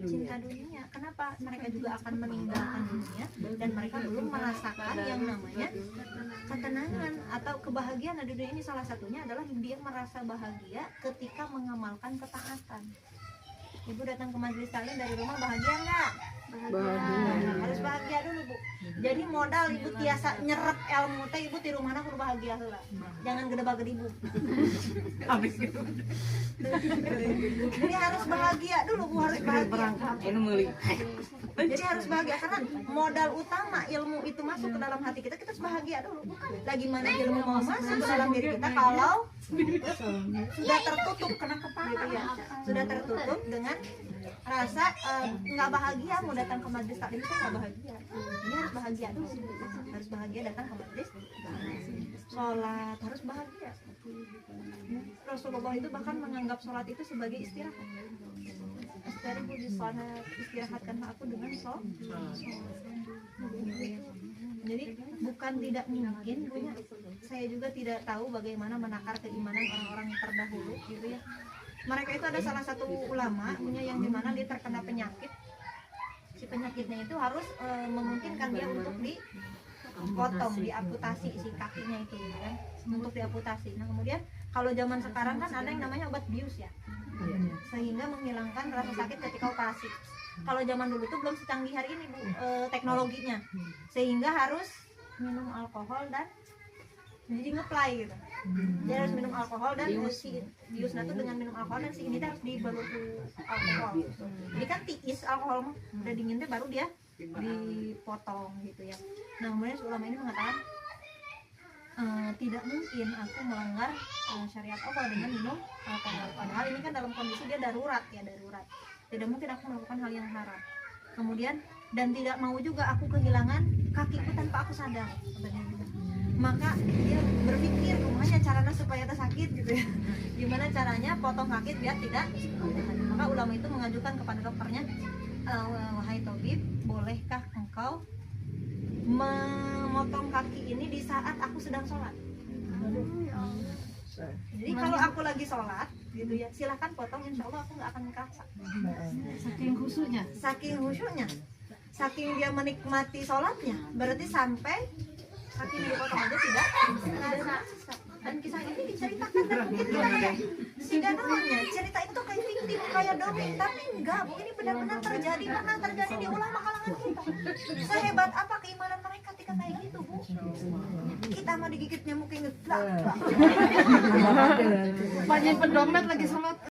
cinta dunia. Kenapa? Mereka juga akan meninggalkan dunia dan mereka belum merasakan yang namanya ketenangan atau kebahagiaan di dunia ini. Salah satunya adalah dia merasa bahagia ketika mengamalkan ketaatan. Ibu datang ke majelis taklim dari rumah bahagia nggak? Bahagia. Harus bahagia dulu, Bu. Jadi modal ibu tiasa nyerap ilmu teh ibu di rumahna kudu bahagia heula. Jangan gede-gede ibu. Habis gitu. Jadi harus bahagia dulu, Bu, harus bahagia. Jadi harus bahagia karena modal utama ilmu itu masuk ke dalam hati kita harus bahagia dulu. Lagi mana ilmu mau masuk ke dalam diri kita kalau sudah tertutup kena kepala gitu ya. Sudah tertutup dengan rasa nggak bahagia mau datang ke majelis taklim itu nggak bahagia. Ini harus bahagia dulu, harus bahagia datang ke majelis, sholat harus bahagia. Rasulullah itu bahkan menganggap sholat itu sebagai istirahat. Astaribu di sholat, istirahatkanlah aku dengan sholat. Jadi bukan tidak mungkin, punya saya juga tidak tahu bagaimana menakar keimanan orang-orang terdahulu gitu ya. Mereka itu ada salah satu ulama punya yang dimana dia terkena penyakit. Si penyakitnya itu harus memungkinkan dia untuk dipotong, diamputasi si kakinya itu kan, untuk diamputasi. Nah kemudian kalau zaman sekarang kan ada yang namanya obat bius ya, sehingga menghilangkan rasa sakit ketika operasi. Kalau zaman dulu itu belum secanggih hari ini, Bu, teknologinya, sehingga harus minum alkohol dan jadi ngeplay gitu. Dia harus minum alkohol dan si biusnya tuh dengan minum alkohol dan si ini harus dibalut alkohol. Jadi kan tiis alkohol mah udah dingin deh baru dia dipotong gitu ya. Nah kemudian ulama ini mengatakan tidak mungkin aku melanggar syariat Allah dengan minum alkohol. Padahal ini kan dalam kondisi dia darurat ya, darurat. Tidak mungkin aku melakukan hal yang haram. Kemudian dan tidak mau juga aku kehilangan kakiku tanpa aku sadar. Maka dia berpikir gimana caranya supaya tak sakit gitu ya, gimana caranya potong kaki biar tidak. Maka ulama itu mengajukan kepada dokternya, wahai tabib, bolehkah engkau memotong kaki ini di saat aku sedang sholat? Jadi kalau aku lagi sholat gitu ya, silahkan potong, insya Allah aku nggak akan kerasa. Saking khusyuknya, saking dia menikmati sholatnya, berarti sampai kaki dipotong aja tidak ada. Dan kisah ini diceritakan dan mungkin kita kayak tidak namanya cerita itu kayak fiktif, kayak dongeng, tapi enggak, Bu, ini benar-benar terjadi, pernah terjadi di ulama kalangan kita. Sehebat apa keimanan mereka ketika kayak gitu, Bu. Kita mah digigit nyamuk yang ngeblak. Banyak pendomet lagi sholat.